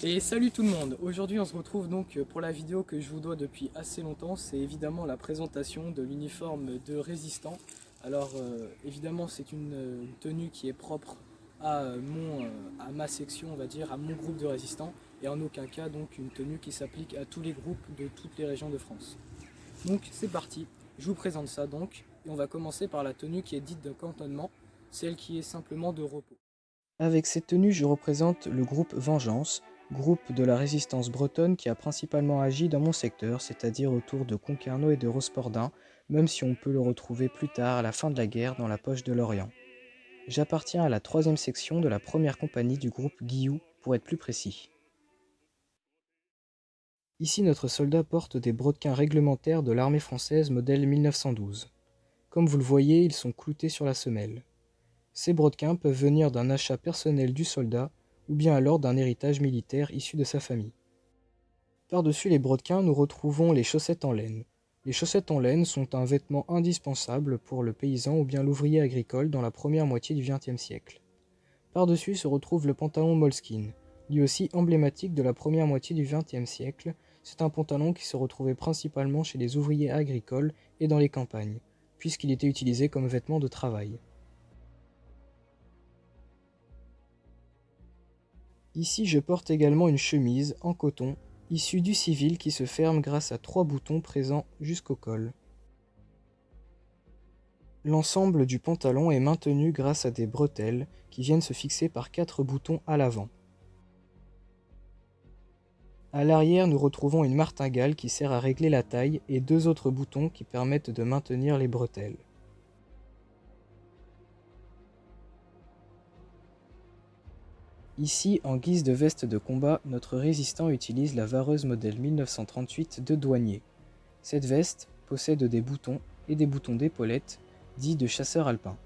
Et salut tout le monde. Aujourd'hui on se retrouve donc pour la vidéo que je vous dois depuis assez longtemps. C'est évidemment la présentation de l'uniforme de résistant. Alors évidemment c'est une tenue qui est propre à ma section, on va dire, à mon groupe de résistants, et en aucun cas donc une tenue qui s'applique à tous les groupes de toutes les régions de France. Donc c'est parti, je vous présente ça donc, et on va commencer par la tenue qui est dite de cantonnement, celle qui est simplement de repos. Avec cette tenue, je représente le groupe Vengeance, groupe de la résistance bretonne qui a principalement agi dans mon secteur, c'est-à-dire autour de Concarneau et de Rospordin, même si on peut le retrouver plus tard à la fin de la guerre dans la poche de l'Orient. J'appartiens à la 3e section de la 1re compagnie du groupe Guilloux, pour être plus précis. Ici, notre soldat porte des brodequins réglementaires de l'armée française modèle 1912. Comme vous le voyez, ils sont cloutés sur la semelle. Ces brodequins peuvent venir d'un achat personnel du soldat ou bien alors d'un héritage militaire issu de sa famille. Par-dessus les brodequins, nous retrouvons les chaussettes en laine. Les chaussettes en laine sont un vêtement indispensable pour le paysan ou bien l'ouvrier agricole dans la première moitié du XXe siècle. Par-dessus se retrouve le pantalon moleskine, lui aussi emblématique de la première moitié du XXe siècle. C'est un pantalon qui se retrouvait principalement chez les ouvriers agricoles et dans les campagnes, puisqu'il était utilisé comme vêtement de travail. Ici, je porte également une chemise en coton, issue du civil qui se ferme grâce à 3 boutons présents jusqu'au col. L'ensemble du pantalon est maintenu grâce à des bretelles qui viennent se fixer par 4 boutons à l'avant. À l'arrière, nous retrouvons une martingale qui sert à régler la taille et 2 autres boutons qui permettent de maintenir les bretelles. Ici, en guise de veste de combat, notre résistant utilise la vareuse modèle 1938 de douanier. Cette veste possède des boutons et des boutons d'épaulette, dits de chasseur alpin.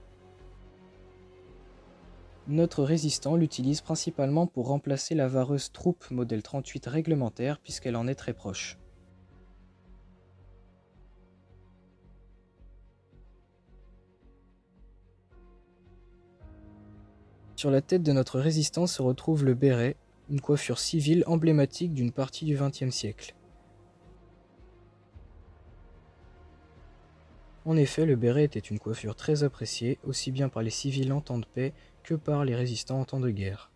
Notre résistant l'utilise principalement pour remplacer la vareuse troupe modèle 38 réglementaire puisqu'elle en est très proche. Sur la tête de notre résistant se retrouve le béret, une coiffure civile emblématique d'une partie du XXe siècle. En effet, le béret était une coiffure très appréciée, aussi bien par les civils en temps de paix que par les résistants en temps de guerre.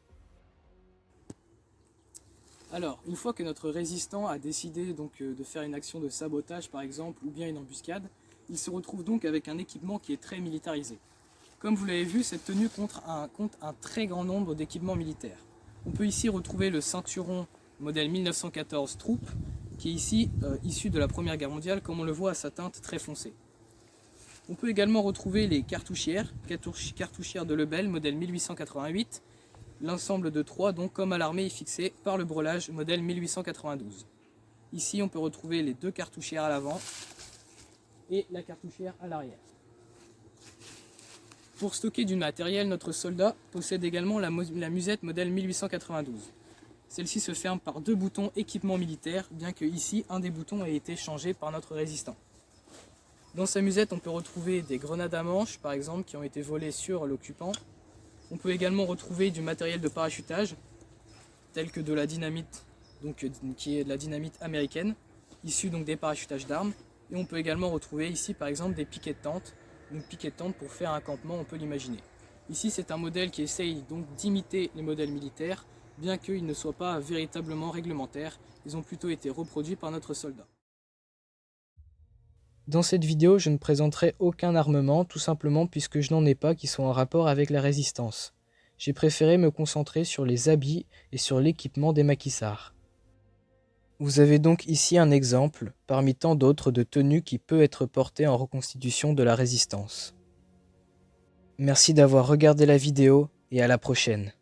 Alors, une fois que notre résistant a décidé de faire une action de sabotage par exemple, ou bien une embuscade, il se retrouve donc avec un équipement qui est très militarisé. Comme vous l'avez vu, cette tenue compte un très grand nombre d'équipements militaires. On peut ici retrouver le ceinturon modèle 1914 Troupe, qui est ici issu de la Première Guerre mondiale, comme on le voit à sa teinte très foncée. On peut également retrouver les cartouchières de Lebel, modèle 1888, l'ensemble de 3, donc comme à l'armée, est fixé par le brelage, modèle 1892. Ici, on peut retrouver les 2 cartouchières à l'avant et la cartouchière à l'arrière. Pour stocker du matériel, notre soldat possède également la musette modèle 1892. Celle-ci se ferme par 2 boutons équipement militaire, bien que ici, un des boutons ait été changé par notre résistant. Dans sa musette, on peut retrouver des grenades à manche, par exemple, qui ont été volées sur l'occupant. On peut également retrouver du matériel de parachutage, tel que de la dynamite, qui est de la dynamite américaine, issue donc des parachutages d'armes. Et on peut également retrouver ici, par exemple, des piquets de tente. Donc piquets de tente pour faire un campement, on peut l'imaginer. Ici, c'est un modèle qui essaye donc d'imiter les modèles militaires, bien qu'ils ne soient pas véritablement réglementaires. Ils ont plutôt été reproduits par notre soldat. Dans cette vidéo, je ne présenterai aucun armement, tout simplement puisque je n'en ai pas qui sont en rapport avec la résistance. J'ai préféré me concentrer sur les habits et sur l'équipement des maquisards. Vous avez donc ici un exemple, parmi tant d'autres, de tenue qui peut être portée en reconstitution de la résistance. Merci d'avoir regardé la vidéo et à la prochaine.